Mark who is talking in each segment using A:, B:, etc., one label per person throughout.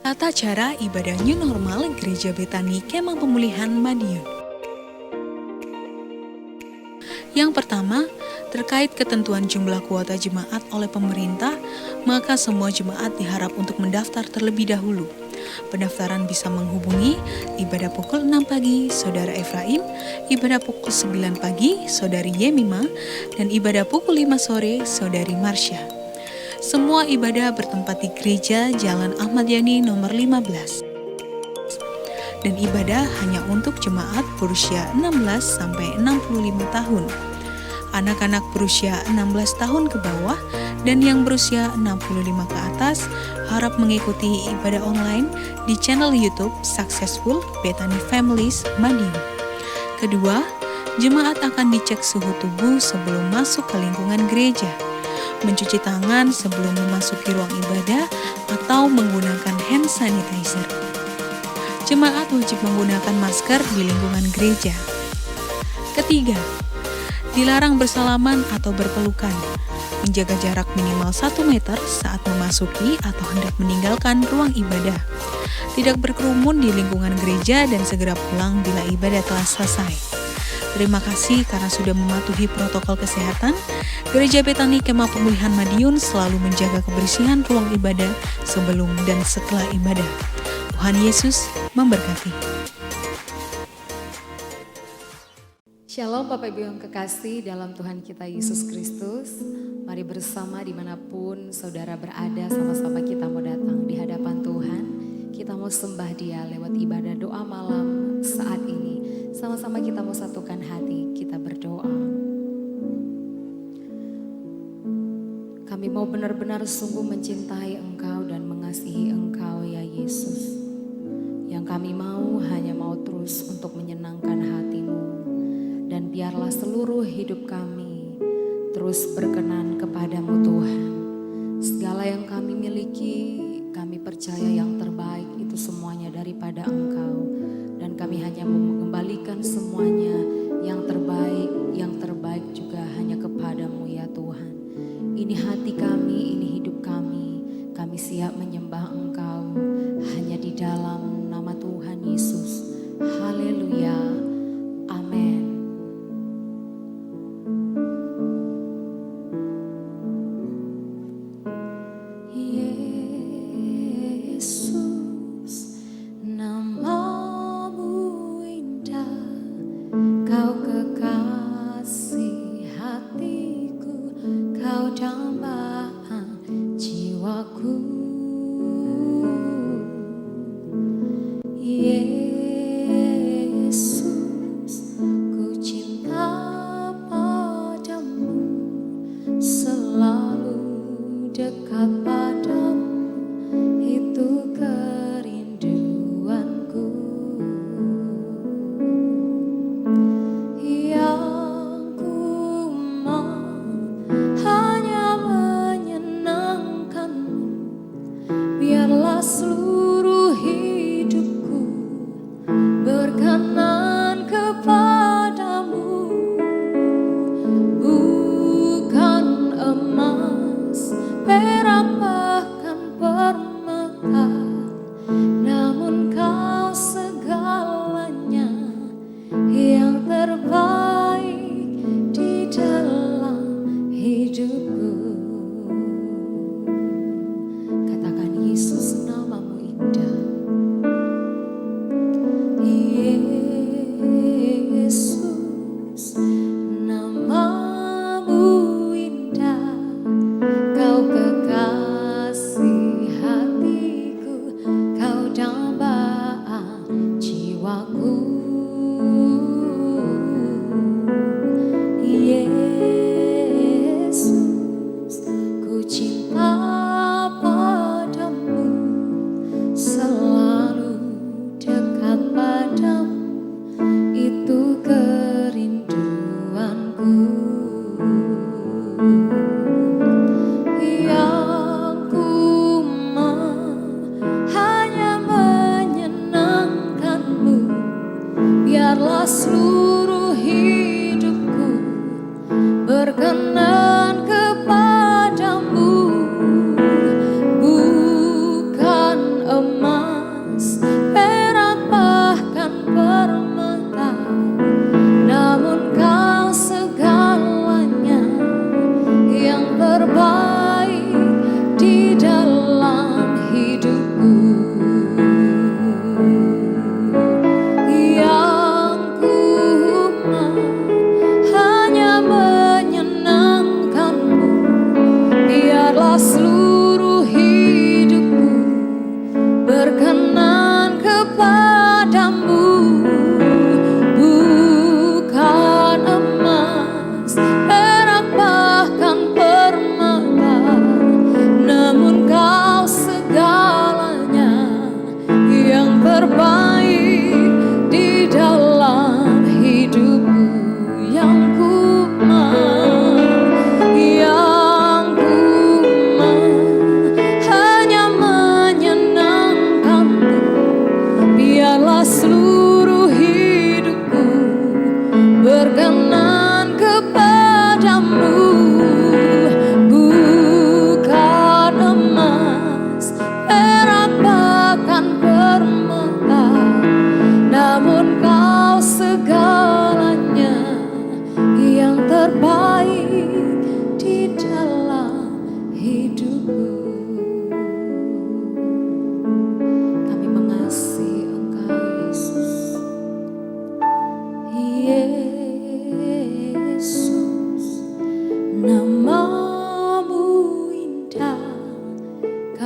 A: Tata cara ibadah new normal Gereja Betani Kemah Pemulihan Madiun. Yang pertama, terkait ketentuan jumlah kuota jemaat oleh pemerintah, maka semua jemaat diharap untuk mendaftar terlebih dahulu. Pendaftaran bisa menghubungi ibadah pukul 6 pagi Saudara Efraim, ibadah pukul 9 pagi Saudari Yemima, dan ibadah pukul 5 sore Saudari Marsha. Semua ibadah bertempat di Gereja Jalan Ahmad Yani nomor 15. Dan ibadah hanya untuk jemaat berusia 16 sampai 65 tahun. Anak-anak berusia 16 tahun ke bawah dan yang berusia 65 ke atas harap mengikuti ibadah online di channel YouTube Successful Betani Families Madiun. Kedua, jemaat akan dicek suhu tubuh sebelum masuk ke lingkungan gereja, mencuci tangan sebelum memasuki ruang ibadah atau menggunakan hand sanitizer. Jemaat wajib menggunakan masker di lingkungan gereja. Ketiga, dilarang bersalaman atau berpelukan, menjaga jarak minimal 1 meter saat memasuki atau hendak meninggalkan ruang ibadah, tidak berkerumun di lingkungan gereja dan segera pulang bila ibadah telah selesai. Terima kasih karena sudah mematuhi protokol kesehatan. Gereja Betani Kemah Pemulihan Madiun selalu menjaga kebersihan ruang ibadah sebelum dan setelah ibadah. Tuhan Yesus memberkati.
B: Shalom Bapak Ibu yang kekasih dalam Tuhan kita Yesus Kristus. Mari bersama dimanapun saudara berada, sama-sama kita mau datang di hadapan Tuhan. Kita mau sembah Dia lewat ibadah doa malam saat ini. Sama-sama kita mau satukan hati, kita berdoa. Kami mau benar-benar sungguh mencintai Engkau dan mengasihi Engkau ya Yesus. Yang kami mau hanya mau terus untuk menyenangkan hati-Mu. Dan biarlah seluruh hidup kami terus berkenan kepadamu Tuhan. Segala yang kami miliki, kami percaya yang terbaik itu semuanya daripada Engkau. Dan kami hanya mengembalikan semuanya yang terbaik juga hanya kepadamu ya Tuhan. Ini hati kami, ini hidup kami siap menyembah Engkau hanya di dalam nama Tuhan Yesus. Haleluya, amin. Yesus, namamu indah, Kau kekasih hatiku, Kau dambaan jiwaku. Yesus, ku cinta padamu, selalu dekat padamu, itu kerinduanku. Yang ku mau hanya menyenangkanmu, biarlah seluruh hidupku berkenan kepadamu. Bukan emas, perak, bahkan permata, namun Kau segalanya yang terbaik di dalam hidupku. Katakan Yesus, namamu indah. Yesus, namamu indah, Kau kekasih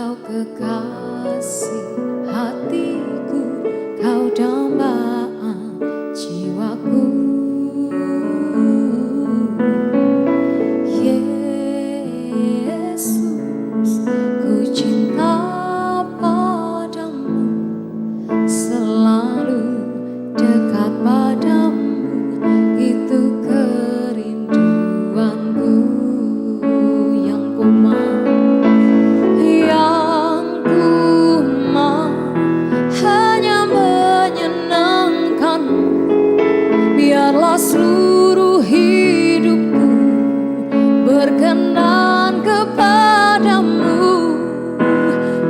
B: Kau kekasih hatiku, kau dambaan jiwaku. Yesus, ku cinta padamu, selalu dekat padamu, itu kerinduanku. Yang ku mau, hanya menyenangkanmu. Biarlah seluruh hidupku berkenan kepadamu.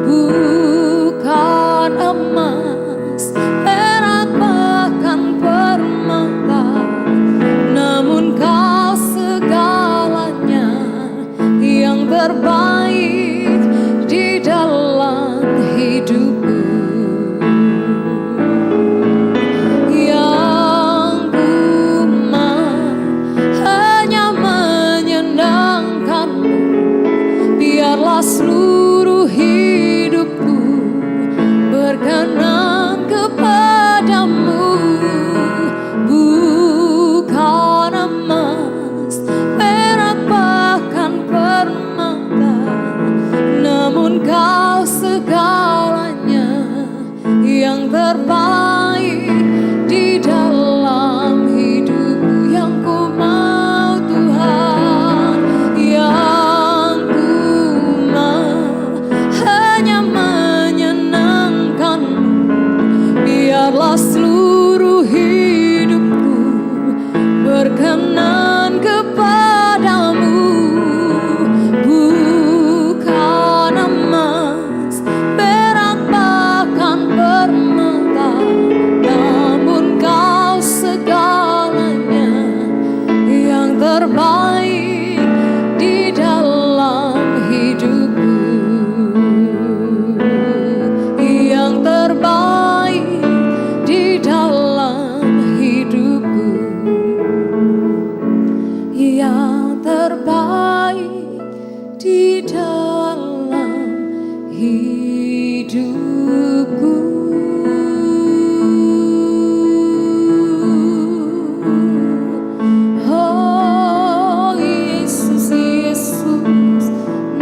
B: Bukan emas, perak, bahkan permata, namun kau segalanya yang terbaik di dalam hidupku. Yang ku mau hanya menyenangkanmu. Biarlah seluruh hidupku berkenan kepadamu. Bukan emas, perak, bahkan permata, namun kau segalanya yang terbaik di dalam hidupku. Yang ku mau Tuhan, yang ku mau hanya menyenangkanmu. Biarlah seluruh hidupku berkenan kepadamu. Bukan emas, perak, bahkan permata, namun kau segalanya yang terbaik di dalam hidupku. Yang terbaik di dalam hidupku. Yang terbaik di dalam hidupku. Oh Yesus, Yesus,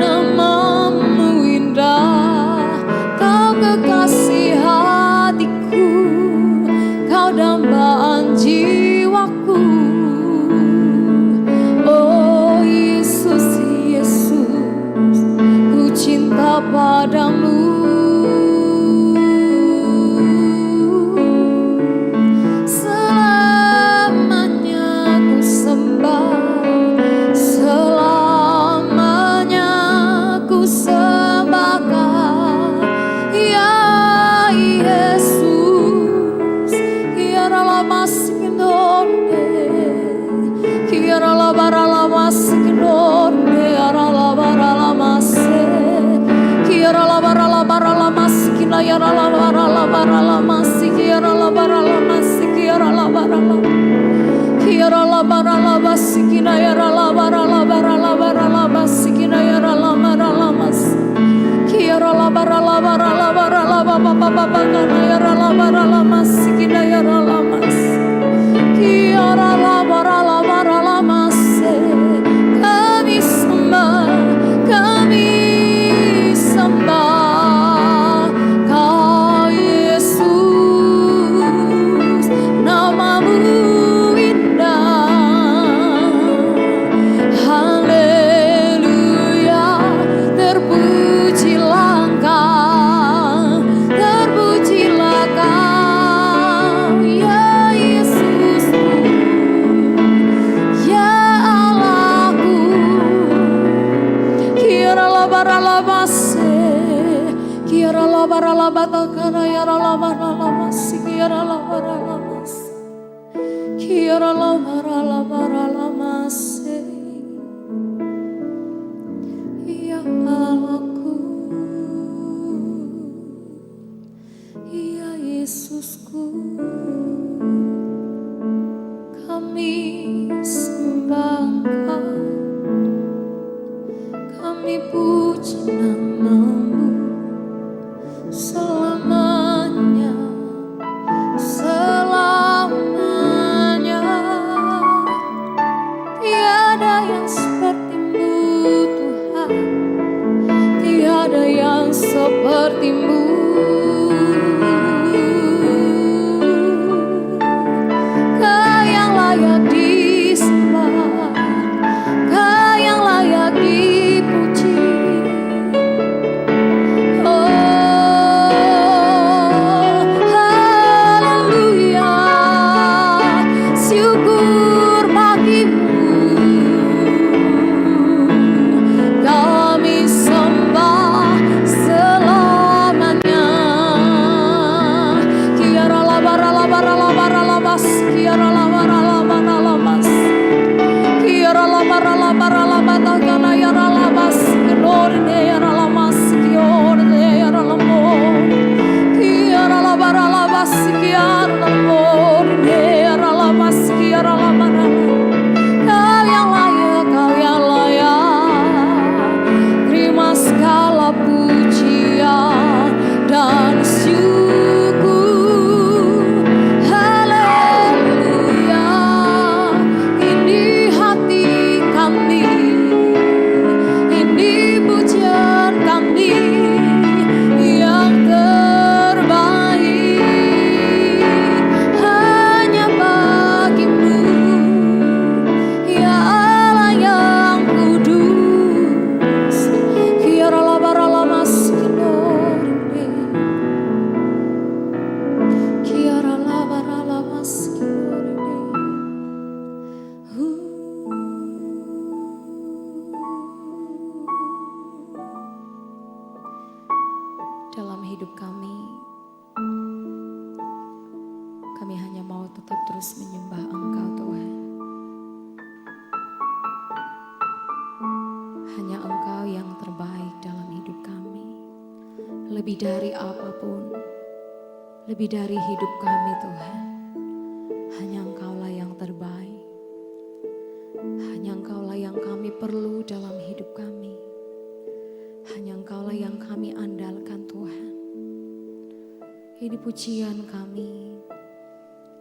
B: namamu indah. Kau kekasih hatiku, kau dambaan jiwaku. Oh Yesus, Yesus, ku cinta padamu. Selamanya ku sembah, selamanya ku sembahkan. Ya Yesus, kiara lama sikindone, kiara lama sikindone, kiara lama se, kiara lama sikina, kiara lama sikiara lama sikiara lama, kiara lama sikina, kiara lama sikina, kiara lama. Kiara la bara la bara la bara la ba ba ba ba ba kana yara la bara la masikina yara la mas. Kiara la bara la mase. Kami sembah Kau Yesus, namamu indah. Haleluya, terpujilah Kau, terpujilah Kau, ya Yesus, ya Allahku. Kiara la bara la mase, kiara la bara la batakana yara la bara la masi, kiara la bara la masi, kiara la bara la masi, ya Allahku, ya Yesusku. Kami sembah Kau, kami puji namamu. sepertimu. Kau yang layak disembah, Kau yang layak dipuji. Oh, haleluya, syukur bagimu. Kami sembah selamanya. Kiara labara labara labara labas, kiara labara labara labas, kiara labara labara labata kana yara labas, kenorde yara lamas, kiorde yara lamo, kiara labara labas, kiara lamorde yara lamas, kiara labara. Kau yang layak, Kau yang layak, terima segala pujian dan syukur. Haleluya, ini hati kami, ini pujian kami yang terbaik hanya bagimu, ya Allah yang kudus. Kiara labara lamas kinorde, kiara labara lamas kinorde. Dalam hidup kami hanya mau tetap terus menyembah Engkau Tuhan. Hanya Engkau yang terbaik dalam hidup kami. Lebih dari apapun, lebih dari hidup kami Tuhan. Hanya Engkaulah yang terbaik. Hanya Engkaulah yang kami perlu dalam hidup kami. Hanya Engkaulah yang kami andalkan Tuhan. Ini pujian kami,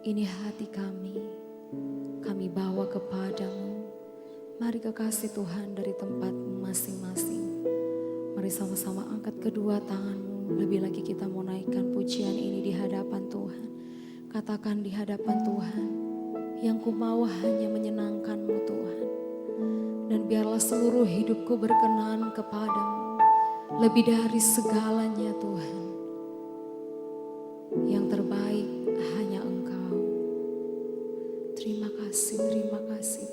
B: ini hati kami bawa kepadamu. Mari kekasih Tuhan dari tempatmu masing-masing. Mari sama-sama angkat kedua tanganmu. Lebih lagi kita mau naikkan pujian ini di hadapan Tuhan. Katakan di hadapan Tuhan, yang ku mau hanya menyenangkan-Mu Tuhan. Dan biarlah seluruh hidupku berkenan kepadamu. Lebih dari segalanya Tuhan. Yang terbaik hanya Engkau. Terima kasih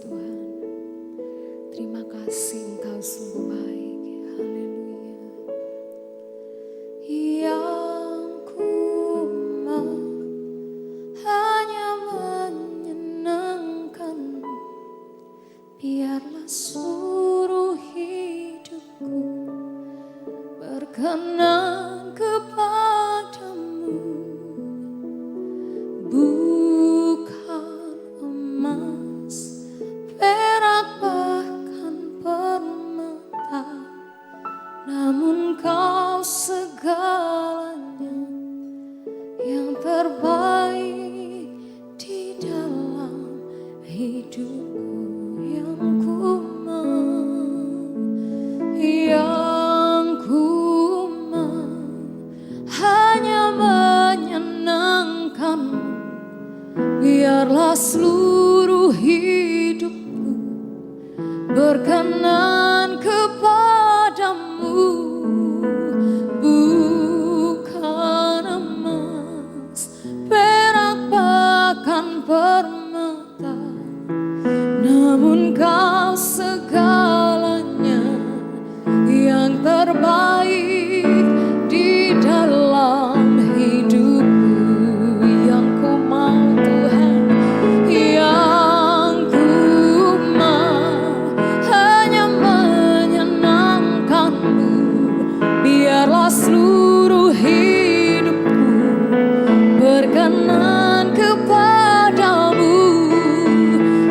B: Tuhan. Terima kasih Engkau sungguh baik. Haleluya. Yang ku mau hanya menyenangkan-Mu. Biarlah seluruh hidupku berkenan kepadamu. Bukan emas, perak bahkan permata, namun Kau segalanya yang terbaik di dalam hidupku. Yang ku mau, yang ku mau hanya menyenangkan-Mu. Biarlah seluruh hidupku berkenan kepadamu. Bukan emas, perak bahkan permata, namun Kau segalanya yang terbaik di dalam hidupku. Yang ku mau Tuhan, yang ku mau hanya menyenangkan-Mu. Biarlah seluruh hidupku berkenan kepadamu.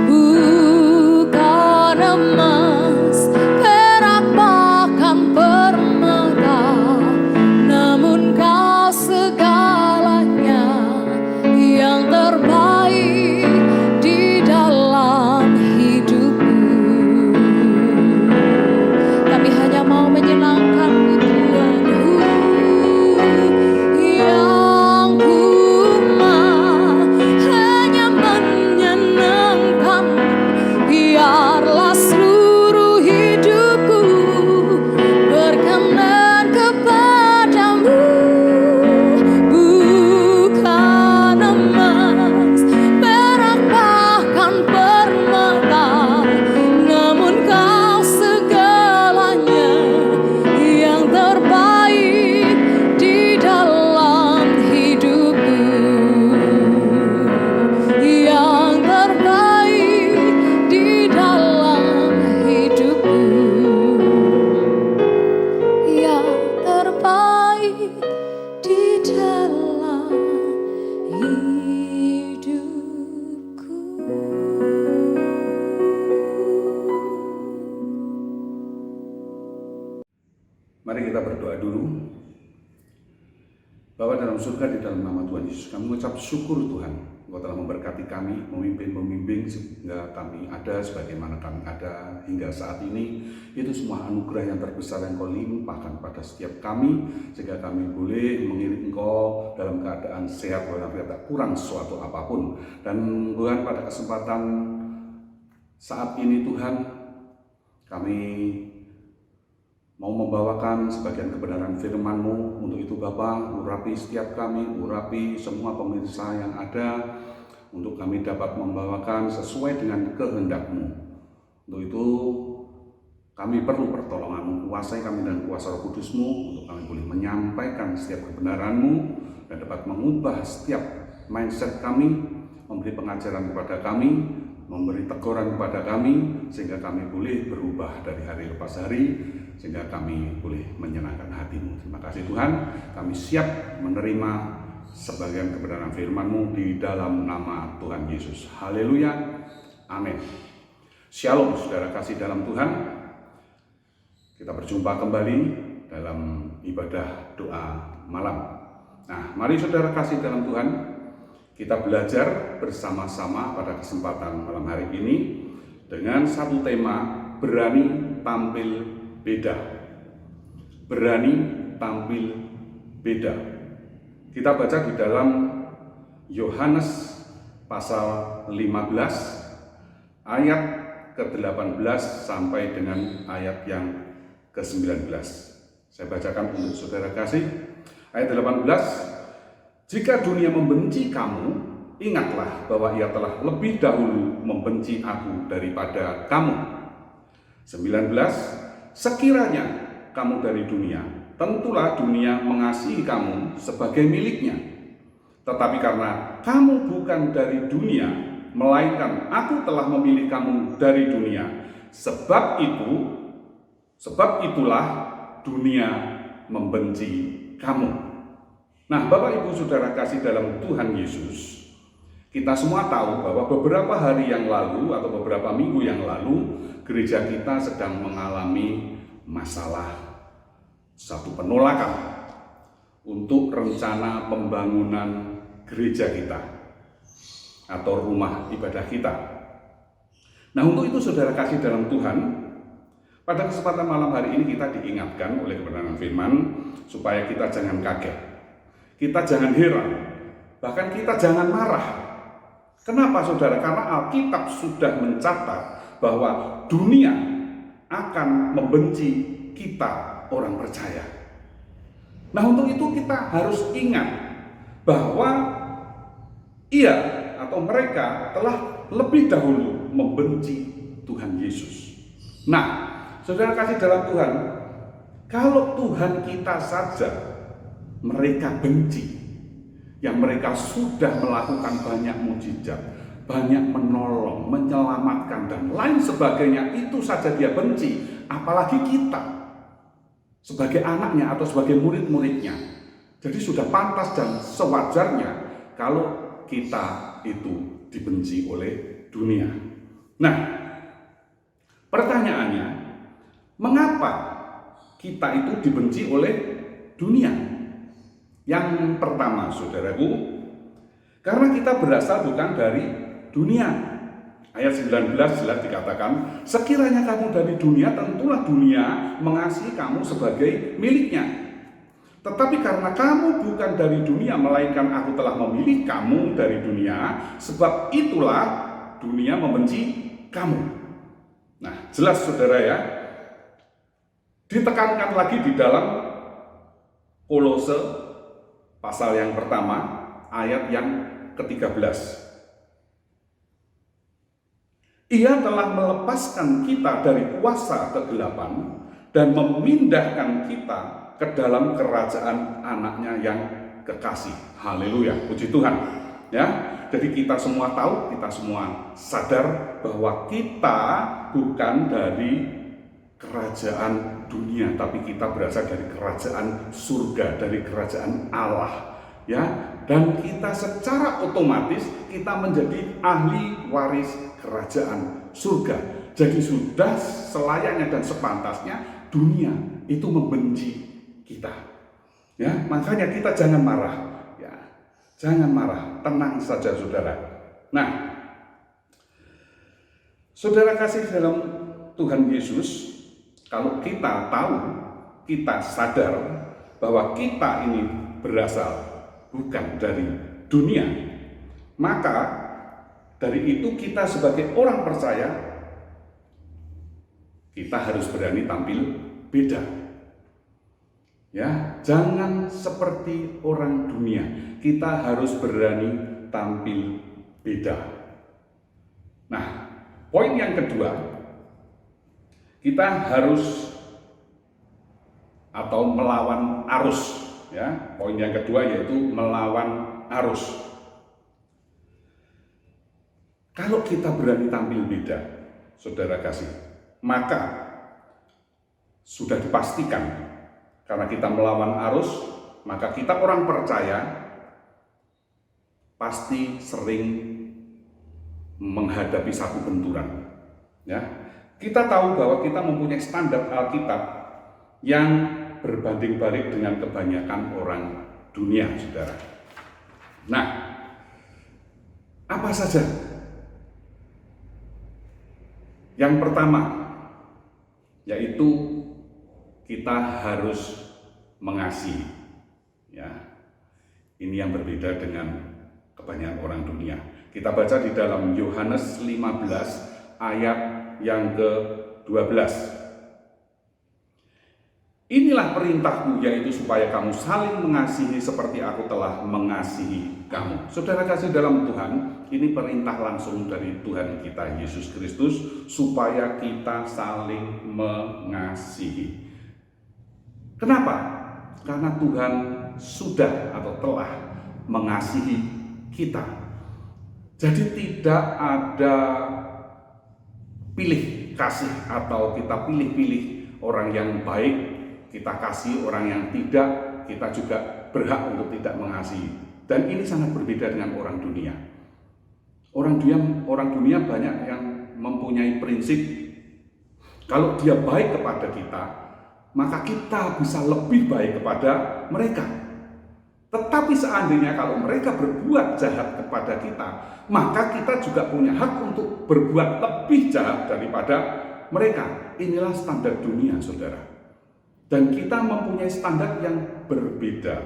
B: Bukan emas, perak bahkan permata, namun Kau segalanya yang terbaik di dalam hidupku. Kami hanya mau menyenangkan-Mu Tuhan.
C: berdoa dulu. Bapa dalam surga, di dalam nama Tuhan Yesus, kami mengucap syukur Tuhan, Engkau telah memberkati kami, membimbing sehingga kami ada sebagaimana kami ada hingga saat ini. Itu semua anugerah yang terbesar yang Kau limpahkan pada setiap kami, sehingga kami boleh mengiring Engkau dalam keadaan sehat walafiat, tak kurang sesuatu apapun. Dan Tuhan, pada kesempatan saat ini Tuhan, kami mau membawakan sebagian kebenaran firman-Mu. Untuk itu Bapa, urapi setiap kami, urapi semua pemirsa yang ada, untuk kami dapat membawakan sesuai dengan kehendak-Mu. Untuk itu kami perlu pertolongan-Mu, kuasai kami dan kuasa Roh Kudus-Mu, untuk kami boleh menyampaikan setiap kebenaran-Mu dan dapat mengubah setiap mindset kami, memberi pengajaran kepada kami, memberi teguran kepada kami, sehingga kami boleh berubah dari hari lepas hari, sehingga kami boleh menyenangkan hati-Mu. Terima kasih Tuhan, kami siap menerima sebagian kebenaran firman-Mu di dalam nama Tuhan Yesus. Haleluya, amin. Shalom saudara kasih dalam Tuhan. Kita berjumpa kembali dalam ibadah doa malam. Nah, mari saudara kasih dalam Tuhan, kita belajar bersama-sama pada kesempatan malam hari ini dengan satu tema, berani tampil beda. Berani tampil beda. Kita baca di dalam Yohanes pasal 15 ayat ke-18 sampai dengan ayat yang ke-19. Saya bacakan untuk saudara kasih. Ayat 18, jika dunia membenci kamu, ingatlah bahwa ia telah lebih dahulu membenci aku daripada kamu. 19, sekiranya kamu dari dunia, tentulah dunia mengasihi kamu sebagai miliknya. Tetapi karena kamu bukan dari dunia, melainkan aku telah memilih kamu dari dunia, sebab itulah dunia membenci kamu. Nah, Bapak Ibu Saudara kasih dalam Tuhan Yesus, kita semua tahu bahwa beberapa hari yang lalu atau beberapa minggu yang lalu, gereja kita sedang mengalami masalah satu penolakan untuk rencana pembangunan gereja kita atau rumah ibadah kita. Nah, untuk itu saudara kasih dalam Tuhan, pada kesempatan malam hari ini kita diingatkan oleh kebenaran firman supaya kita jangan kaget, kita jangan heran, bahkan kita jangan marah. Kenapa saudara? Karena Alkitab sudah mencatat bahwa dunia akan membenci kita orang percaya. Nah, untuk itu kita harus ingat bahwa ia atau mereka telah lebih dahulu membenci Tuhan Yesus. Nah, saudara kasih dalam Tuhan, kalau Tuhan kita saja mereka benci, yang mereka sudah melakukan banyak mukjizat, banyak menolong, menyelamatkan, dan lain sebagainya, itu saja dia benci, apalagi kita sebagai anaknya atau sebagai murid-muridnya. Jadi sudah pantas dan sewajarnya kalau kita itu dibenci oleh dunia. Nah, pertanyaannya, mengapa kita itu dibenci oleh dunia? Yang pertama, saudaraku, karena kita berasal bukan dari dunia. Ayat 19 jelas dikatakan, sekiranya kamu dari dunia, tentulah dunia mengasihi kamu sebagai miliknya. Tetapi karena kamu bukan dari dunia, melainkan aku telah memilih kamu dari dunia, sebab itulah dunia membenci kamu. Nah, jelas saudara ya, ditekankan lagi di dalam Kolose pasal yang pertama, ayat yang ke-13. Ia telah melepaskan kita dari kuasa kegelapan dan memindahkan kita ke dalam kerajaan anaknya yang kekasih. Haleluya, puji Tuhan. Ya, jadi kita semua tahu, kita semua sadar bahwa kita bukan dari kerajaan dunia, tapi kita berasal dari kerajaan surga, dari kerajaan Allah, ya. Dan kita secara otomatis kita menjadi ahli waris kerajaan surga. Jadi sudah selayaknya dan sepantasnya dunia itu membenci kita. Ya, makanya kita jangan marah. Ya, jangan marah, tenang saja saudara. Nah, saudara kasih dalam Tuhan Yesus, kalau kita tahu, kita sadar bahwa kita ini berasal bukan dari dunia, maka dari itu kita sebagai orang percaya, kita harus berani tampil beda. Ya, jangan seperti orang dunia. Kita harus berani tampil beda. Nah, poin yang kedua, kita harus atau melawan arus. Ya, poin yang kedua yaitu melawan arus. Kalau kita berani tampil beda, saudara kasih, maka sudah dipastikan karena kita melawan arus, maka kita orang percaya pasti sering menghadapi satu benturan. Ya, kita tahu bahwa kita mempunyai standar Alkitab yang berbanding balik dengan kebanyakan orang dunia, saudara. Nah, apa saja? Yang pertama, yaitu kita harus mengasihi. Ya, ini yang berbeda dengan kebanyakan orang dunia. Kita baca di dalam Yohanes 15 ayat yang ke-12. Inilah perintahku, yaitu supaya kamu saling mengasihi seperti aku telah mengasihi kamu. Saudara kasih dalam Tuhan, ini perintah langsung dari Tuhan kita Yesus Kristus, supaya kita saling mengasihi. Kenapa? Karena Tuhan sudah atau telah mengasihi kita. Jadi tidak ada pilih kasih atau kita pilih-pilih orang yang baik, kita kasih orang yang tidak, kita juga berhak untuk tidak mengasihi. Dan ini sangat berbeda dengan orang dunia. Orang dunia banyak yang mempunyai prinsip, kalau dia baik kepada kita, maka kita bisa lebih baik kepada mereka. Tetapi seandainya kalau mereka berbuat jahat kepada kita, maka kita juga punya hak untuk berbuat lebih jahat daripada mereka. Inilah standar dunia, saudara. Dan kita mempunyai standar yang berbeda,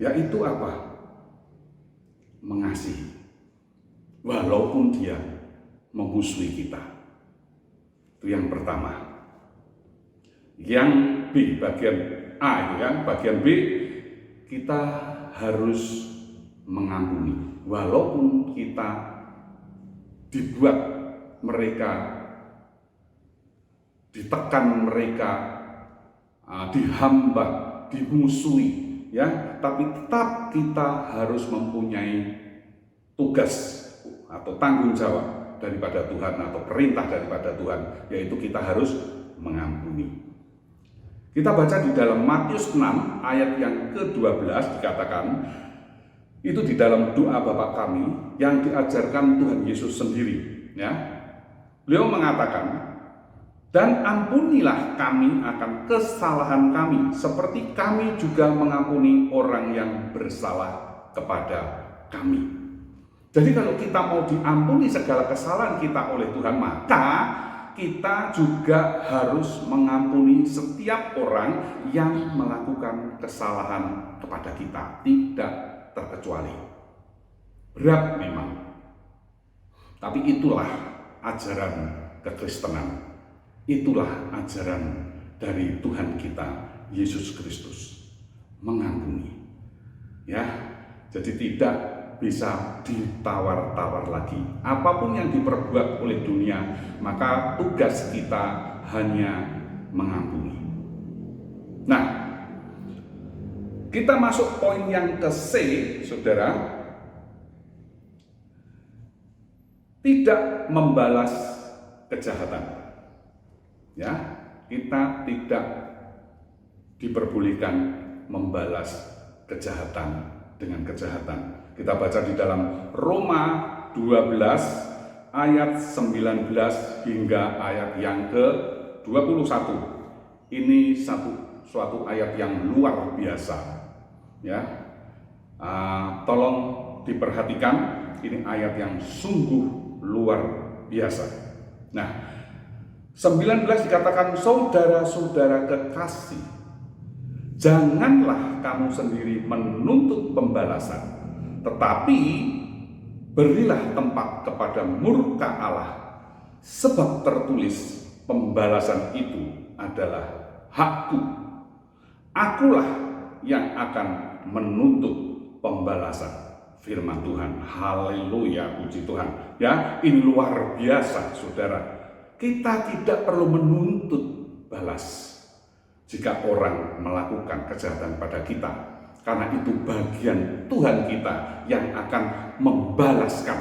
C: yaitu apa? Mengasihi, walaupun dia memusuhi kita. Itu yang pertama. Yang B, bagian A itu kan, bagian B, kita harus mengampuni, walaupun kita dibuat mereka, ditekan mereka, dihamba, dimusuhi, ya, tapi tetap kita harus mempunyai tugas atau tanggung jawab daripada Tuhan atau perintah daripada Tuhan, yaitu kita harus mengampuni. Kita baca di dalam Matius 6 ayat yang ke-12 dikatakan, itu di dalam doa Bapa kami yang diajarkan Tuhan Yesus sendiri, ya. Beliau mengatakan, dan ampunilah kami akan kesalahan kami, seperti kami juga mengampuni orang yang bersalah kepada kami. Jadi kalau kita mau diampuni segala kesalahan kita oleh Tuhan, maka kita juga harus mengampuni setiap orang yang melakukan kesalahan kepada kita, tidak terkecuali. Berat memang, tapi itulah ajaran kekristenan. Itulah ajaran dari Tuhan kita Yesus Kristus, mengampuni. Ya, jadi tidak bisa ditawar-tawar lagi. Apapun yang diperbuat oleh dunia, maka tugas kita hanya mengampuni. Nah, kita masuk poin yang ke C, saudara. Tidak membalas kejahatan. Ya, kita tidak diperbolehkan membalas kejahatan dengan kejahatan. Kita baca di dalam Roma 12 ayat 19 hingga ayat yang ke-21. Ini satu suatu ayat yang luar biasa. Ya, tolong diperhatikan, ini ayat yang sungguh luar biasa. Nah, 19 dikatakan, saudara-saudara kekasih, janganlah kamu sendiri menuntut pembalasan, tetapi berilah tempat kepada murka Allah, sebab tertulis, pembalasan itu adalah hakku. Akulah yang akan menuntut pembalasan. Firman Tuhan, haleluya, puji Tuhan. Ya, ini luar biasa, saudara. Kita tidak perlu menuntut balas jika orang melakukan kejahatan pada kita, karena itu bagian Tuhan kita yang akan membalaskan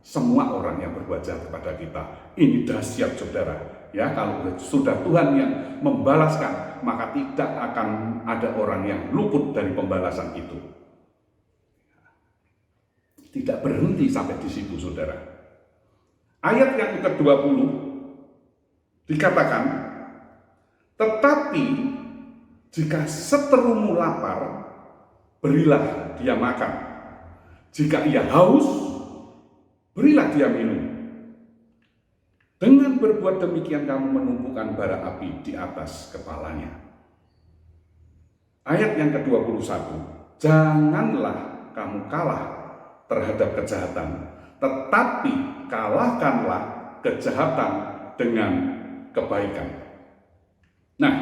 C: semua orang yang berbuat jahat kepada kita. Ini dahsyat, saudara. Ya, kalau sudah Tuhan yang membalaskan, maka tidak akan ada orang yang luput dari pembalasan itu. Tidak berhenti sampai di situ, saudara. Ayat yang ke-20 dikatakan, tetapi jika seterumu lapar, berilah dia makan. Jika ia haus, berilah dia minum. Dengan berbuat demikian kamu menumpukan bara api di atas kepalanya. Ayat yang ke-21, janganlah kamu kalah terhadap kejahatan, tetapi kalahkanlah kejahatan dengan kebaikan. Nah,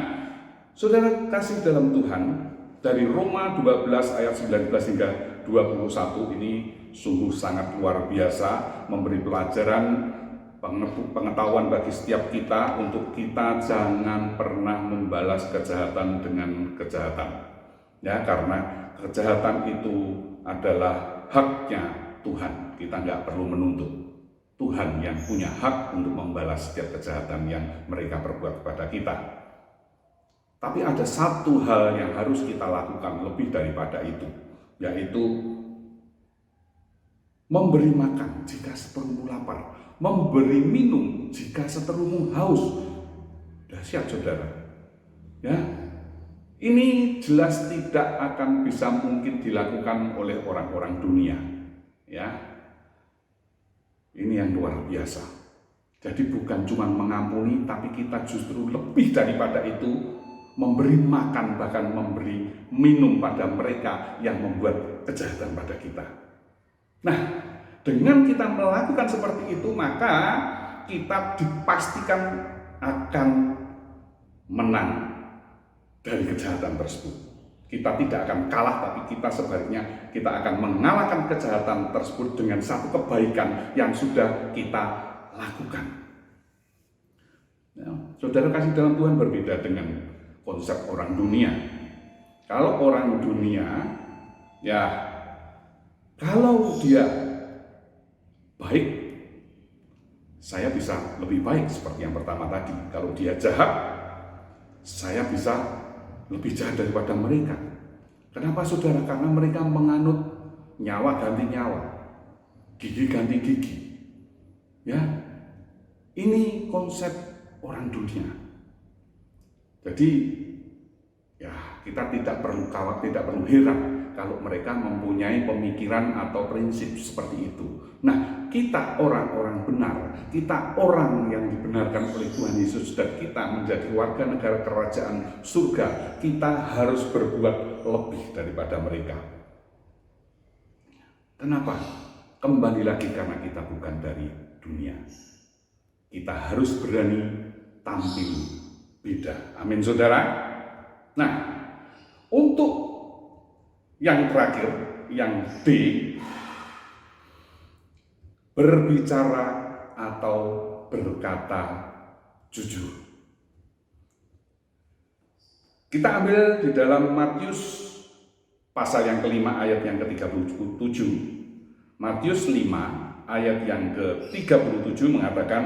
C: saudara kasih dalam Tuhan, dari Roma 12 ayat 19 hingga 21 ini sungguh sangat luar biasa, memberi pelajaran, pengetahuan bagi setiap kita untuk kita jangan pernah membalas kejahatan dengan kejahatan. Ya, karena kejahatan itu adalah haknya Tuhan. Kita nggak perlu menuntut. Tuhan yang punya hak untuk membalas setiap kejahatan yang mereka perbuat kepada kita. Tapi ada satu hal yang harus kita lakukan lebih daripada itu, yaitu memberi makan jika seterumu lapar, memberi minum jika seterumu haus. Dahsyat, saudara. Ya, ini jelas tidak akan bisa mungkin dilakukan oleh orang-orang dunia. Ya, ini yang luar biasa. Jadi bukan cuma mengampuni, tapi kita justru lebih daripada itu, memberi makan, bahkan memberi minum pada mereka yang membuat kejahatan pada kita. Nah, dengan kita melakukan seperti itu, maka kita dipastikan akan menang dari kejahatan tersebut. Kita tidak akan kalah, tapi kita sebaliknya kita akan mengalahkan kejahatan tersebut dengan satu kebaikan yang sudah kita lakukan. Ya, saudara kasih dalam Tuhan, berbeda dengan konsep orang dunia. Kalau orang dunia, ya kalau dia baik, saya bisa lebih baik seperti yang pertama tadi. Kalau dia jahat, saya bisa lebih jahat daripada mereka. Kenapa, saudara? Karena mereka menganut nyawa ganti nyawa, gigi ganti gigi. Ya, ini konsep orang dunia. Jadi ya, kita tidak perlu khawatir, tidak perlu heran kalau mereka mempunyai pemikiran atau prinsip seperti itu. Nah, kita orang-orang benar, kita orang yang dibenarkan oleh Tuhan Yesus, dan kita menjadi warga negara kerajaan surga, kita harus berbuat lebih daripada mereka. Kenapa? Kembali lagi, karena kita bukan dari dunia. Kita harus berani tampil beda. Amin, saudara. Nah, untuk yang terakhir, yang D, berbicara atau berkata jujur. Kita ambil di dalam Matius pasal yang kelima ayat yang ke-37. Matius 5 ayat yang ke-37 mengatakan,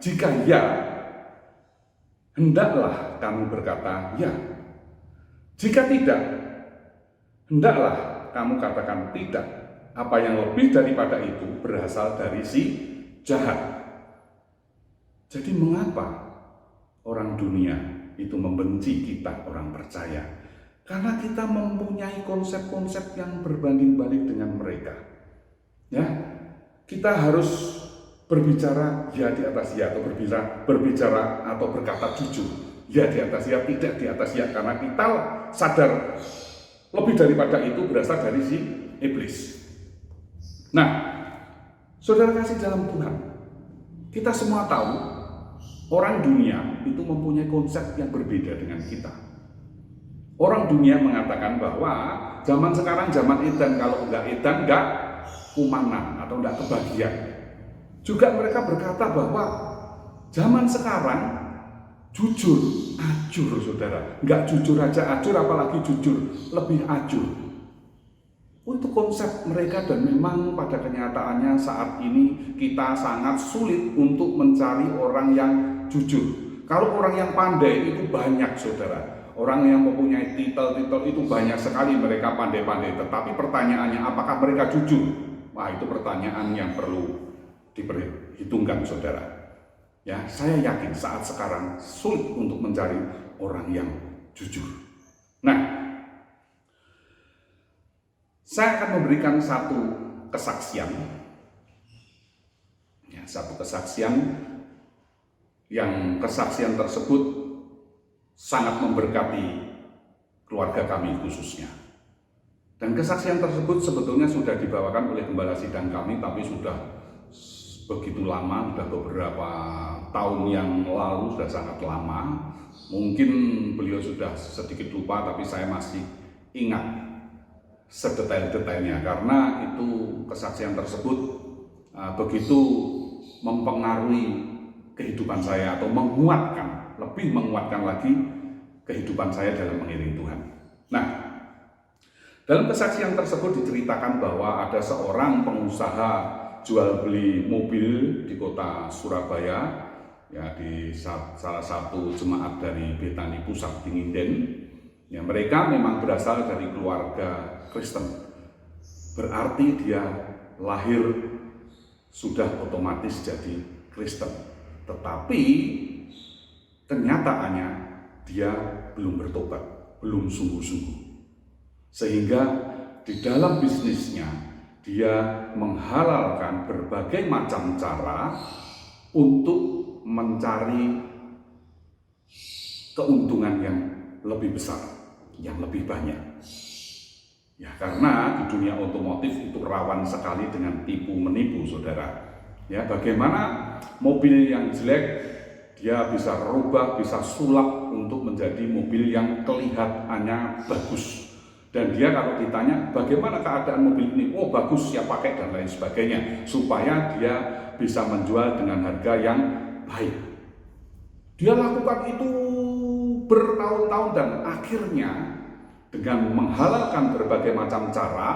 C: jika ya, hendaklah kamu berkata ya. Jika tidak, hendaklah kamu katakan tidak. Apa yang lebih daripada itu berasal dari si jahat. Jadi mengapa orang dunia itu membenci kita orang percaya. Karena kita mempunyai konsep-konsep yang berbanding-balik dengan mereka. Ya, kita harus berbicara ya di atas ya, atau berbicara atau berkata jujur ya di atas ya, tidak di atas ya, karena kita sadar lebih daripada itu berasal dari si iblis. Nah, saudara kasih dalam Tuhan, kita semua tahu orang dunia itu mempunyai konsep yang berbeda dengan kita. Orang dunia mengatakan bahwa zaman sekarang zaman edan, kalau enggak edan enggak kumanan atau enggak kebahagiaan. Juga mereka berkata bahwa zaman sekarang jujur, ajur saudara. Enggak jujur aja ajur, apalagi jujur, lebih ajur. Untuk konsep mereka, dan memang pada kenyataannya saat ini kita sangat sulit untuk mencari orang yang jujur. Kalau orang yang pandai itu banyak saudara. Orang yang mempunyai titel-titel itu banyak sekali, mereka pandai-pandai. Tetapi pertanyaannya, apakah mereka jujur? Wah, itu pertanyaan yang perlu diperhitungkan saudara. Ya, saya yakin saat sekarang sulit untuk mencari orang yang jujur. Nah, saya akan memberikan satu kesaksian. Ya, satu kesaksian yang kesaksian tersebut sangat memberkati keluarga kami khususnya. Dan kesaksian tersebut sebetulnya sudah dibawakan oleh gembala sidang kami, tapi sudah begitu lama, sudah beberapa tahun yang lalu, sudah sangat lama. Mungkin beliau sudah sedikit lupa, tapi saya masih ingat sedetail-detailnya, karena itu kesaksian tersebut begitu mempengaruhi kehidupan saya, atau lebih menguatkan lagi kehidupan saya dalam mengiring Tuhan. Nah, dalam kesaksian tersebut diceritakan bahwa ada seorang pengusaha jual beli mobil di kota Surabaya, ya, di salah satu jemaat dari Betani Pusat di Nginden. Ya, mereka memang berasal dari keluarga Kristen. Berarti dia lahir sudah otomatis jadi Kristen. Tetapi kenyataannya dia belum bertobat, belum sungguh-sungguh. Sehingga di dalam bisnisnya dia menghalalkan berbagai macam cara untuk mencari keuntungan yang lebih besar, yang lebih banyak. Ya, karena di dunia otomotif itu rawan sekali dengan tipu menipu saudara. Ya, bagaimana mobil yang jelek dia bisa rubah, bisa sulap untuk menjadi mobil yang kelihatannya bagus. Dan dia kalau ditanya bagaimana keadaan mobil ini, oh bagus, siap pakai dan lain sebagainya, supaya dia bisa menjual dengan harga yang baik. Dia lakukan itu bertahun-tahun, dan akhirnya dengan menghalalkan berbagai macam cara,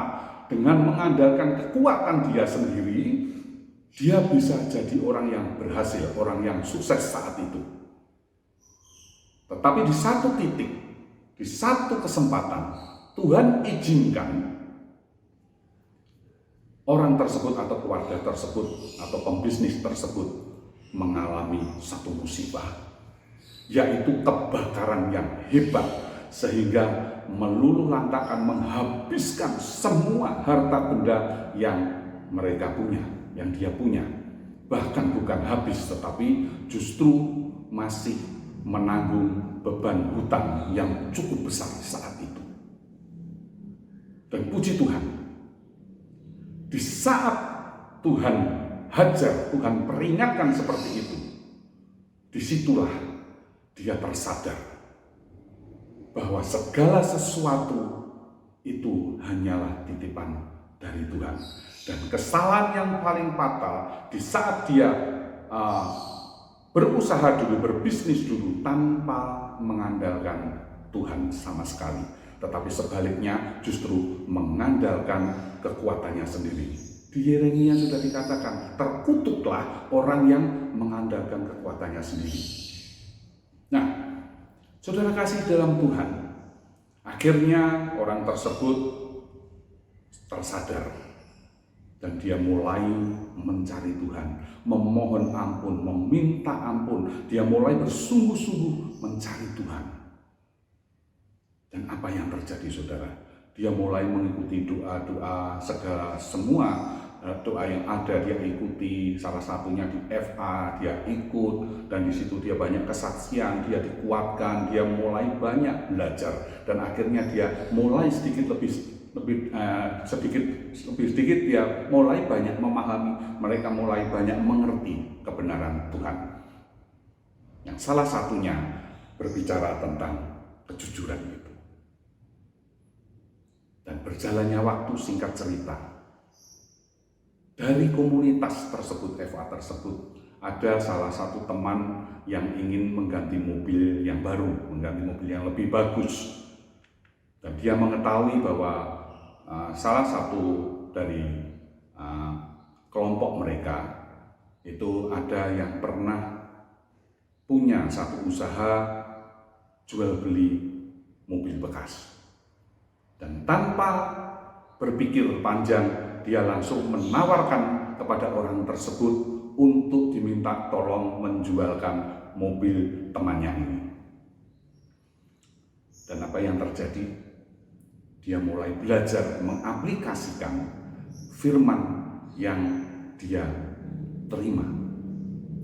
C: dengan mengandalkan kekuatan dia sendiri, dia bisa jadi orang yang berhasil, orang yang sukses saat itu. Tetapi di satu titik, di satu kesempatan, Tuhan izinkan orang tersebut atau keluarga tersebut atau pembisnis tersebut mengalami satu musibah, yaitu kebakaran yang hebat, sehingga meluluh lantakan menghabiskan semua harta benda yang mereka punya, yang dia punya. Bahkan bukan habis, tetapi justru masih menanggung beban hutang yang cukup besar saat itu. Dan puji Tuhan, di saat Tuhan hajar, Tuhan peringatkan seperti itu, disitulah dia tersadar bahwa segala sesuatu itu hanyalah titipan dari Tuhan. Dan kesalahan yang paling fatal di saat dia berusaha dulu, berbisnis dulu tanpa mengandalkan Tuhan sama sekali, tetapi sebaliknya justru mengandalkan kekuatannya sendiri. Di Yeremia sudah dikatakan, terkutuklah orang yang mengandalkan kekuatannya sendiri. Nah, saudara kasih dalam Tuhan, akhirnya orang tersebut tersadar dan dia mulai mencari Tuhan, memohon ampun, meminta ampun. Dia mulai bersungguh-sungguh mencari Tuhan. Dan apa yang terjadi, saudara? Dia mulai mengikuti doa-doa semua doa yang ada dia ikuti. Salah satunya di FA dia ikut, dan di situ dia banyak kesaksian, dia dikuatkan, dia mulai banyak belajar, dan akhirnya dia mulai sedikit sedikit dia mulai banyak memahami, mereka mulai banyak mengerti kebenaran Tuhan. Yang salah satunya berbicara tentang kejujuran itu. Dan berjalannya waktu, singkat cerita, dari komunitas tersebut, FA tersebut, ada salah satu teman yang ingin mengganti mobil yang baru, mengganti mobil yang lebih bagus. Dan dia mengetahui bahwa salah satu dari kelompok mereka itu ada yang pernah punya satu usaha jual beli mobil bekas. Dan tanpa berpikir panjang, dia langsung menawarkan kepada orang tersebut untuk diminta tolong menjualkan mobil temannya ini. Dan apa yang terjadi? Dia mulai belajar mengaplikasikan firman yang dia terima,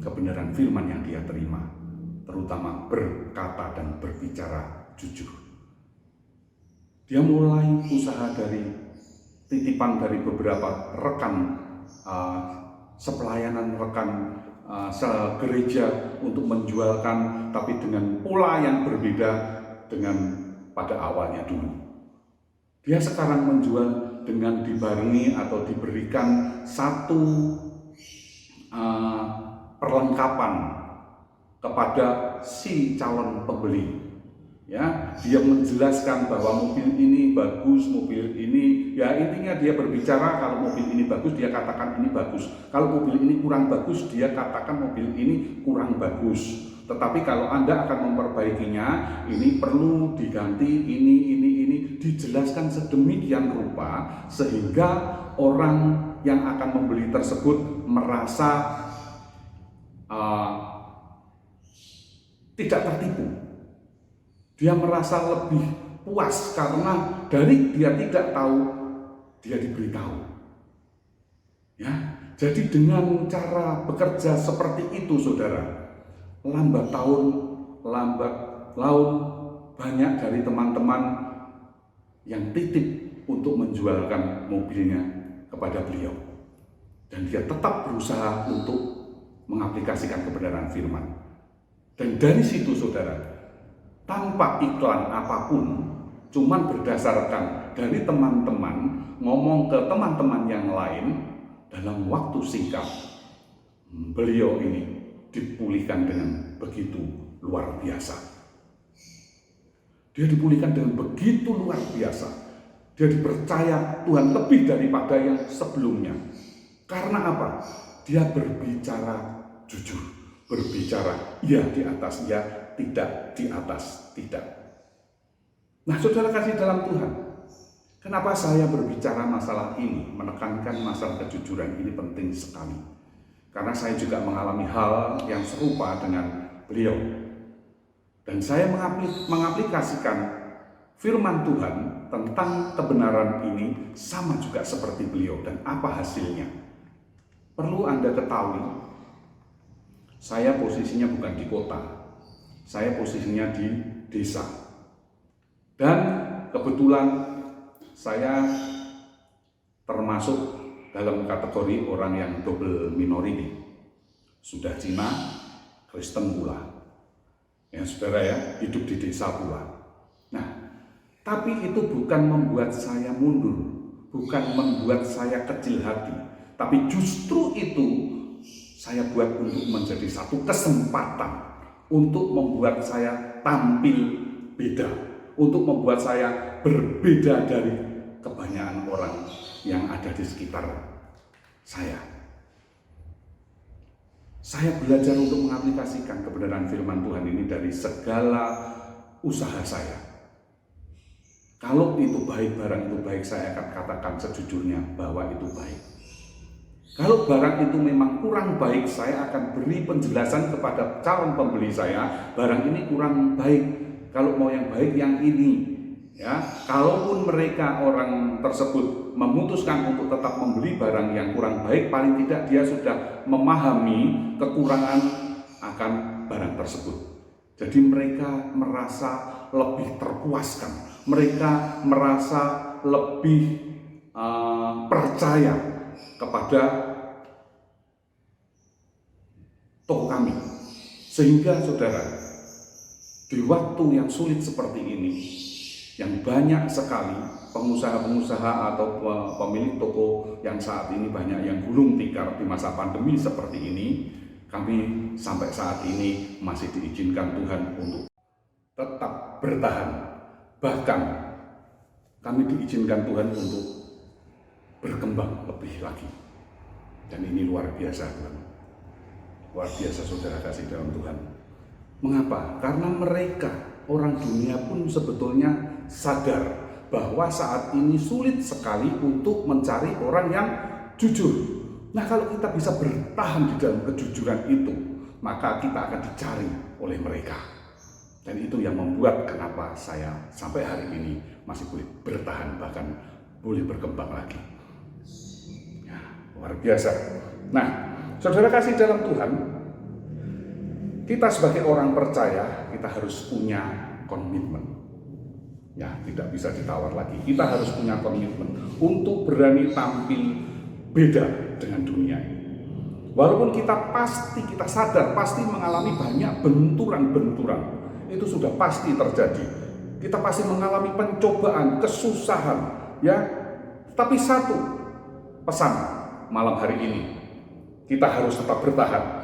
C: kebenaran firman yang dia terima, terutama berkata dan berbicara jujur. Dia mulai usaha dari titipan dari beberapa rekan sepelayanan, rekan segereja untuk menjualkan, tapi dengan pola yang berbeda dengan pada awalnya dulu. Dia sekarang menjual dengan dibarengi atau diberikan satu perlengkapan kepada si calon pembeli. Ya, dia menjelaskan bahwa mobil ini bagus, mobil ini, ya intinya dia berbicara kalau mobil ini bagus, dia katakan ini bagus. Kalau mobil ini kurang bagus, dia katakan mobil ini kurang bagus. Tetapi kalau Anda akan memperbaikinya, ini perlu diganti, ini, dijelaskan sedemikian rupa sehingga orang yang akan membeli tersebut merasa tidak tertipu. Dia merasa lebih puas karena dari dia tidak tahu, dia diberitahu. Ya, jadi dengan cara bekerja seperti itu, saudara, lambat laun banyak dari teman-teman yang titip untuk menjualkan mobilnya kepada beliau. Dan dia tetap berusaha untuk mengaplikasikan kebenaran firman. Dan dari situ, saudara, tanpa iklan apapun, cuman berdasarkan dari teman-teman ngomong ke teman-teman yang lain, dalam waktu singkat beliau ini dipulihkan dengan begitu luar biasa. Dia dipulihkan dengan begitu luar biasa. Dia dipercaya Tuhan lebih daripada yang sebelumnya. Karena apa? Dia berbicara jujur, berbicara ya di atas ya, tidak di atas tidak. Nah, saudara kasih dalam Tuhan, kenapa saya berbicara masalah ini, menekankan masalah kejujuran ini penting sekali? Karena saya juga mengalami hal yang serupa dengan beliau. Dan saya mengaplikasikan firman Tuhan tentang kebenaran ini sama juga seperti beliau. Dan apa hasilnya? Perlu Anda ketahui, saya posisinya bukan di kota. Saya posisinya di desa. Dan kebetulan saya termasuk dalam kategori orang yang double minority. Sudah Cina, Kristen pula. Ya saudara ya, hidup di desa pula. Nah, tapi itu bukan membuat saya mundur, bukan membuat saya kecil hati. Tapi justru itu saya buat untuk menjadi satu kesempatan untuk membuat saya tampil beda, untuk membuat saya berbeda dari kebanyakan orang yang ada di sekitar saya. Saya belajar untuk mengaplikasikan kebenaran firman Tuhan ini dari segala usaha saya. Kalau itu baik, barang itu baik, saya akan katakan sejujurnya bahwa itu baik. Kalau barang itu memang kurang baik, saya akan beri penjelasan kepada calon pembeli saya, barang ini kurang baik. Kalau mau yang baik yang ini. Ya, kalaupun mereka orang tersebut memutuskan untuk tetap membeli barang yang kurang baik, paling tidak dia sudah memahami kekurangan akan barang tersebut. Jadi mereka merasa lebih terpuaskan, mereka merasa lebih percaya kepada toko kami. Sehingga saudara, di waktu yang sulit seperti ini, yang banyak sekali pengusaha-pengusaha atau pemilik toko yang saat ini banyak yang gulung tikar di masa pandemi seperti ini, kami sampai saat ini masih diizinkan Tuhan untuk tetap bertahan. Bahkan kami diizinkan Tuhan untuk berkembang lebih lagi. Dan ini luar biasa, Tuhan. Luar biasa saudara kasih dalam Tuhan. Mengapa? Karena mereka, orang dunia pun sebetulnya sadar bahwa saat ini sulit sekali untuk mencari orang yang jujur. Nah, kalau kita bisa bertahan di dalam kejujuran itu, maka kita akan dicari oleh mereka. Dan itu yang membuat kenapa saya sampai hari ini masih boleh bertahan, bahkan boleh berkembang lagi. Ya, luar biasa. Nah, saudara kasih dalam Tuhan, kita sebagai orang percaya, kita harus punya komitmen. Ya, tidak bisa ditawar lagi. Kita harus punya komitmen untuk berani tampil beda dengan dunia ini. Walaupun kita sadar pasti mengalami banyak benturan-benturan. Itu sudah pasti terjadi. Kita pasti mengalami pencobaan, kesusahan, ya. Tapi satu pesan malam hari ini, kita harus tetap bertahan.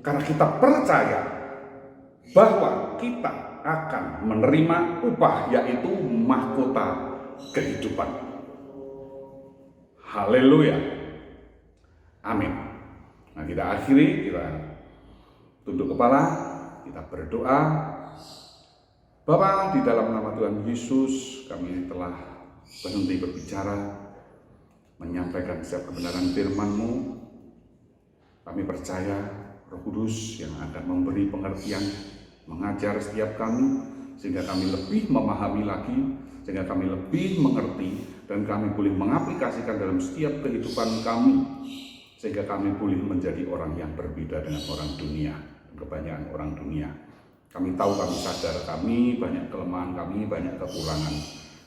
C: Karena kita percaya bahwa kita akan menerima upah, yaitu mahkota kehidupan. Haleluya. Amin. Nah, kita akhiri, kita tunduk kepala, kita berdoa. Bapa, di dalam nama Tuhan Yesus, kami telah berhenti berbicara, menyampaikan setiap kebenaran firman-Mu. Kami percaya Roh Kudus yang akan memberi pengertian, mengajar setiap kami, sehingga kami lebih memahami lagi, sehingga kami lebih mengerti, dan kami boleh mengaplikasikan dalam setiap kehidupan kami, sehingga kami boleh menjadi orang yang berbeda dengan orang dunia, kebanyakan orang dunia. Kami tahu, kami sadar, kami banyak kelemahan, kami banyak kekurangan.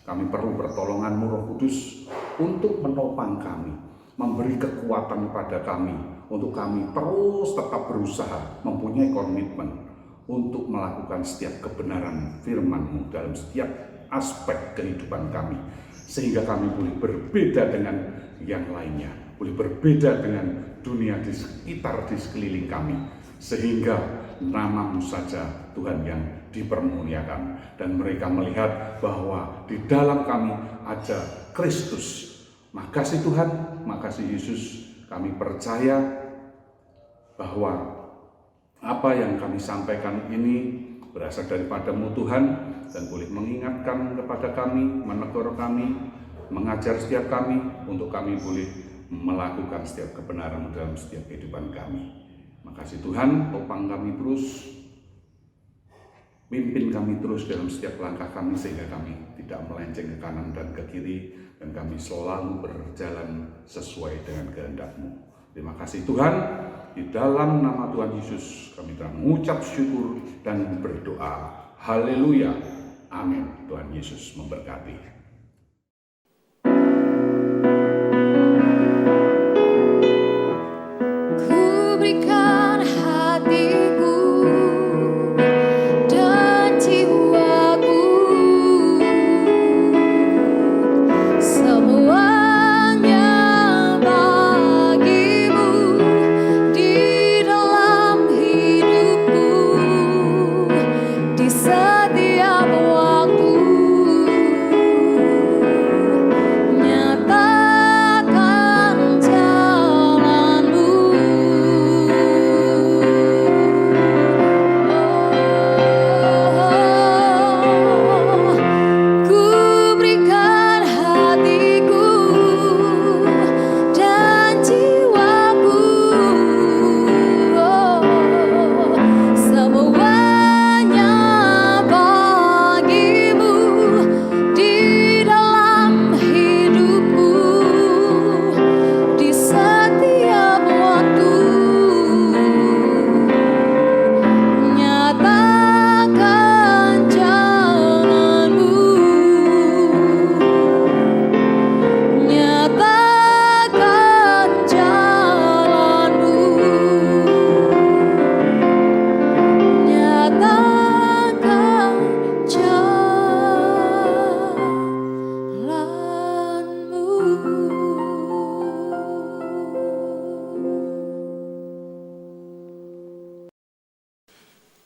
C: Kami perlu pertolongan-Mu Roh Kudus untuk menopang kami, memberi kekuatan pada kami, untuk kami terus tetap berusaha, mempunyai komitmen untuk melakukan setiap kebenaran firman-Mu dalam setiap aspek kehidupan kami, sehingga kami boleh berbeda dengan yang lainnya, boleh berbeda dengan dunia di sekitar, di sekeliling kami, sehingga nama-Mu saja Tuhan yang dipermuliakan, dan mereka melihat bahwa di dalam kami ada Kristus. Makasih Tuhan, makasih Yesus, kami percaya bahwa apa yang kami sampaikan ini berasal daripada-Mu Tuhan, dan boleh mengingatkan kepada kami, menegur kami, mengajar setiap kami, untuk kami boleh melakukan setiap kebenaran dalam setiap kehidupan kami. Makasih Tuhan, topang kami terus, pimpin kami terus dalam setiap langkah kami, sehingga kami tidak melenceng ke kanan dan ke kiri, dan kami selalu berjalan sesuai dengan kehendak-Mu. Terima kasih Tuhan. Di dalam nama Tuhan Yesus kami telah mengucap syukur dan berdoa. Haleluya. Amin. Tuhan Yesus memberkati.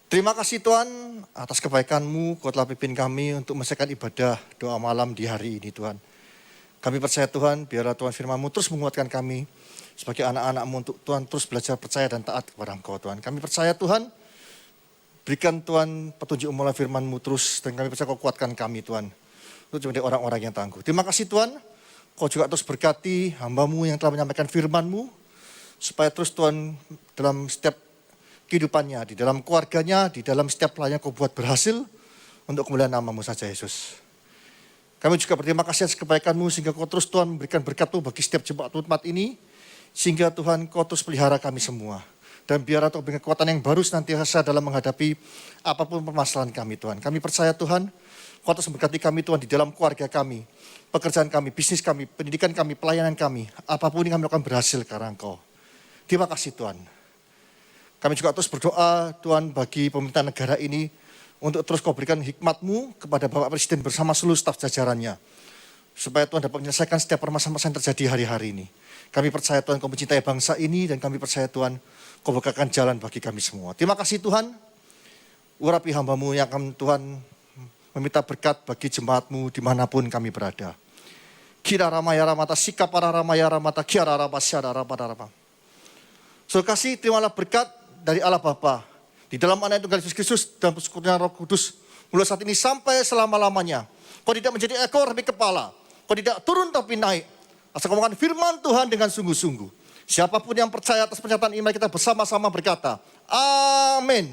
D: Terima kasih Tuhan atas kebaikan-Mu, Kau telah pimpin kami untuk menyelesaikan ibadah doa malam di hari ini Tuhan. Kami percaya Tuhan, biarlah Tuhan firman-Mu terus menguatkan kami sebagai anak-anak-Mu untuk Tuhan terus belajar percaya dan taat kepada Engkau Tuhan. Kami percaya Tuhan, berikan Tuhan petunjuk melalui firman-Mu terus dan kami percaya Kau kuatkan kami Tuhan untuk menjadi orang-orang yang tangguh. Terima kasih Tuhan, Kau juga terus berkati hamba-Mu yang telah menyampaikan firman-Mu supaya terus Tuhan dalam setiap kehidupannya, di dalam keluarganya, di dalam setiap pelayan Kau buat berhasil untuk kemuliaan nama-Mu saja Yesus. Kami juga berterima kasih atas kebaikan-Mu sehingga Kau terus Tuhan memberikan berkat-Mu bagi setiap jemaat umat ini, sehingga Tuhan Kau terus pelihara kami semua. Dan biarlah Kau berikan kekuatan yang baru senantiasa dalam menghadapi apapun permasalahan kami Tuhan. Kami percaya Tuhan, Kau terus memberkati kami Tuhan di dalam keluarga kami, pekerjaan kami, bisnis kami, pendidikan kami, pelayanan kami, apapun yang kami lakukan berhasil karena Engkau. Terima kasih Tuhan. Kami juga terus berdoa Tuhan bagi pemerintah negara ini untuk terus Kau berikan hikmat-Mu kepada Bapak Presiden bersama seluruh staf jajarannya. Supaya Tuhan dapat menyelesaikan setiap permasalahan yang terjadi hari-hari ini. Kami percaya Tuhan Kau mencintai bangsa ini dan kami percaya Tuhan Kau bukakan jalan bagi kami semua. Terima kasih Tuhan. Urapi hamba-Mu yang akan Tuhan meminta berkat bagi jemaat-Mu dimanapun kami berada. Kira ramaya ramata, sikap para ramaya ramata, kiara rama syara rama. So kasih terimalah berkat dari Allah Bapa, di dalam anak Tunggal Yesus Kristus dan persekutuan Roh Kudus, mulai saat ini sampai selama-lamanya. Kau tidak menjadi ekor tapi kepala, Kau tidak turun tapi naik. Asal Kau ngomongkan firman Tuhan dengan sungguh-sungguh. Siapapun yang percaya atas pernyataan iman kita bersama-sama berkata, Amin.